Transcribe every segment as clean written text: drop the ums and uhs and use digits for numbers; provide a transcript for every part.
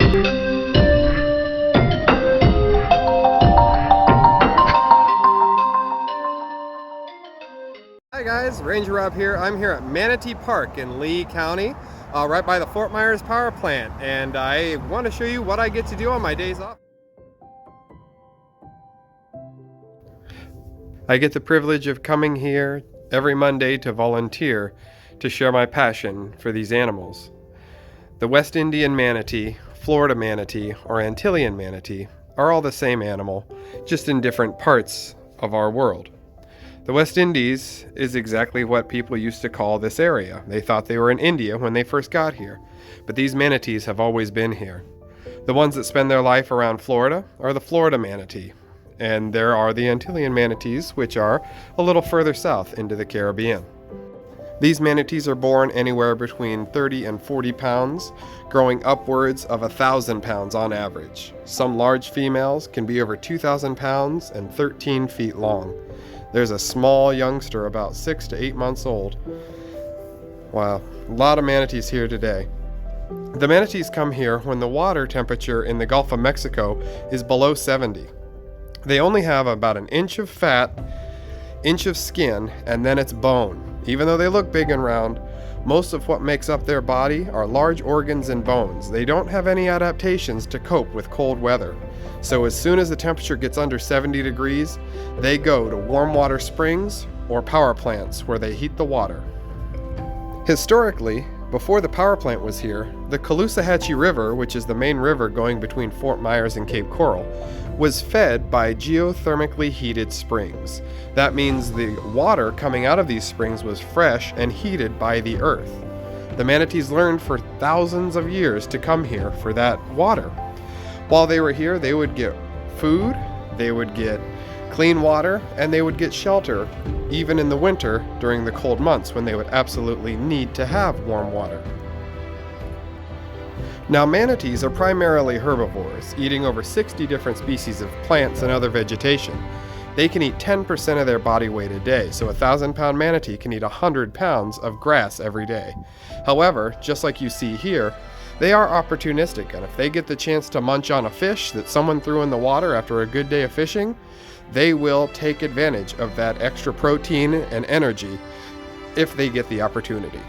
Hi guys, Ranger Rob here. I'm here at Manatee Park in Lee County, right by the Fort Myers power plant, and I want to show you what I get to do on my days off. I get the privilege of coming here every Monday to volunteer to share my passion for these animals. The West Indian manatee, Florida manatee, or Antillean manatee are all the same animal, just in different parts of our world. The West Indies is exactly what people used to call this area. They thought they were in India when they first got here, but these manatees have always been here. The ones that spend their life around Florida are the Florida manatee, and there are the Antillean manatees, which are a little further south into the Caribbean. These manatees are born anywhere between 30 and 40 pounds, growing upwards of 1,000 pounds on average. Some large females can be over 2,000 pounds and 13 feet long. There's a small youngster about 6 to 8 months old. Wow, a lot of manatees here today. The manatees come here when the water temperature in the Gulf of Mexico is below 70. They only have about an inch of fat, inch of skin, and then it's bone. Even though they look big and round, most of what makes up their body are large organs and bones. They don't have any adaptations to cope with cold weather. So as soon as the temperature gets under 70 degrees, they go to warm water springs or power plants where they heat the water. Historically, before the power plant was here, the Caloosahatchee River, which is the main river going between Fort Myers and Cape Coral, was fed by geothermically heated springs. That means the water coming out of these springs was fresh and heated by the earth. The manatees learned for thousands of years to come here for that water. While they were here, they would get food, they would get clean water, and they would get shelter, even in the winter during the cold months when they would absolutely need to have warm water. Now, manatees are primarily herbivores, eating over 60 different species of plants and other vegetation. They can eat 10% of their body weight a day, so a 1,000-pound manatee can eat 100 pounds of grass every day. However, just like you see here, they are opportunistic, and if they get the chance to munch on a fish that someone threw in the water after a good day of fishing, they will take advantage of that extra protein and energy if they get the opportunity.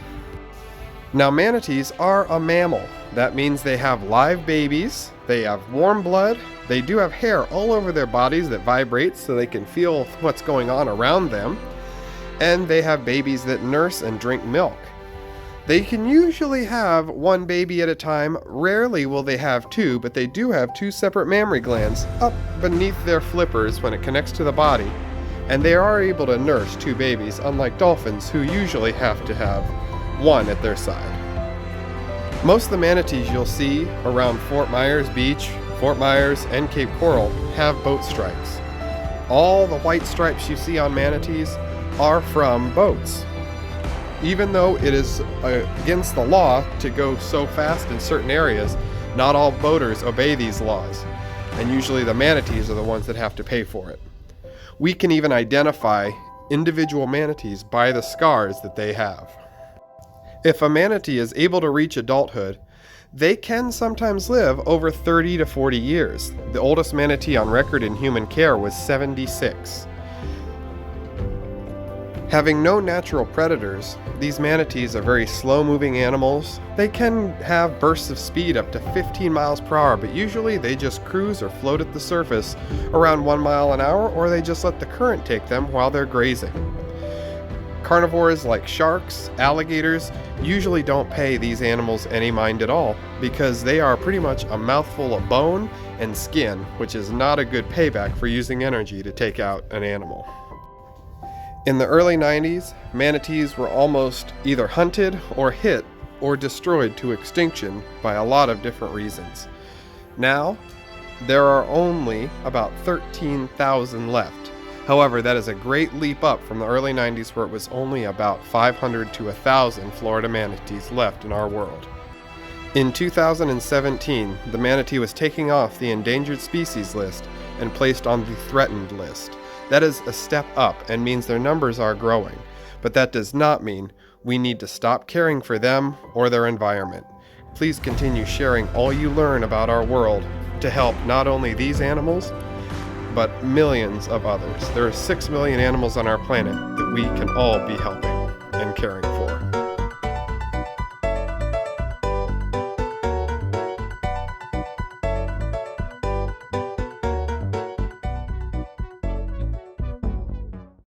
Now, manatees are a mammal. That means they have live babies, they have warm blood, they do have hair all over their bodies that vibrates so they can feel what's going on around them, and they have babies that nurse and drink milk. They can usually have one baby at a time. Rarely will they have two, but they do have two separate mammary glands up beneath their flippers when it connects to the body, and they are able to nurse two babies, unlike dolphins who usually have to have one at their side. Most of the manatees you'll see around Fort Myers Beach, Fort Myers, and Cape Coral have boat strikes. All the white stripes you see on manatees are from boats. Even though it is against the law to go so fast in certain areas, not all boaters obey these laws, and usually the manatees are the ones that have to pay for it. We can even identify individual manatees by the scars that they have. If a manatee is able to reach adulthood, they can sometimes live over 30 to 40 years. The oldest manatee on record in human care was 76. Having no natural predators, these manatees are very slow-moving animals. They can have bursts of speed up to 15 miles per hour, but usually they just cruise or float at the surface around 1 mile an hour, or they just let the current take them while they're grazing. Carnivores like sharks, alligators, usually don't pay these animals any mind at all because they are pretty much a mouthful of bone and skin, which is not a good payback for using energy to take out an animal. In the early 90s, manatees were almost either hunted or hit or destroyed to extinction by a lot of different reasons. Now, there are only about 13,000 left. However, that is a great leap up from the early 90s where it was only about 500 to 1,000 Florida manatees left in our world. In 2017, the manatee was taken off the endangered species list and placed on the threatened list. That is a step up and means their numbers are growing, but that does not mean we need to stop caring for them or their environment. Please continue sharing all you learn about our world to help not only these animals, but millions of others. There are 6 million animals on our planet that we can all be helping and caring for.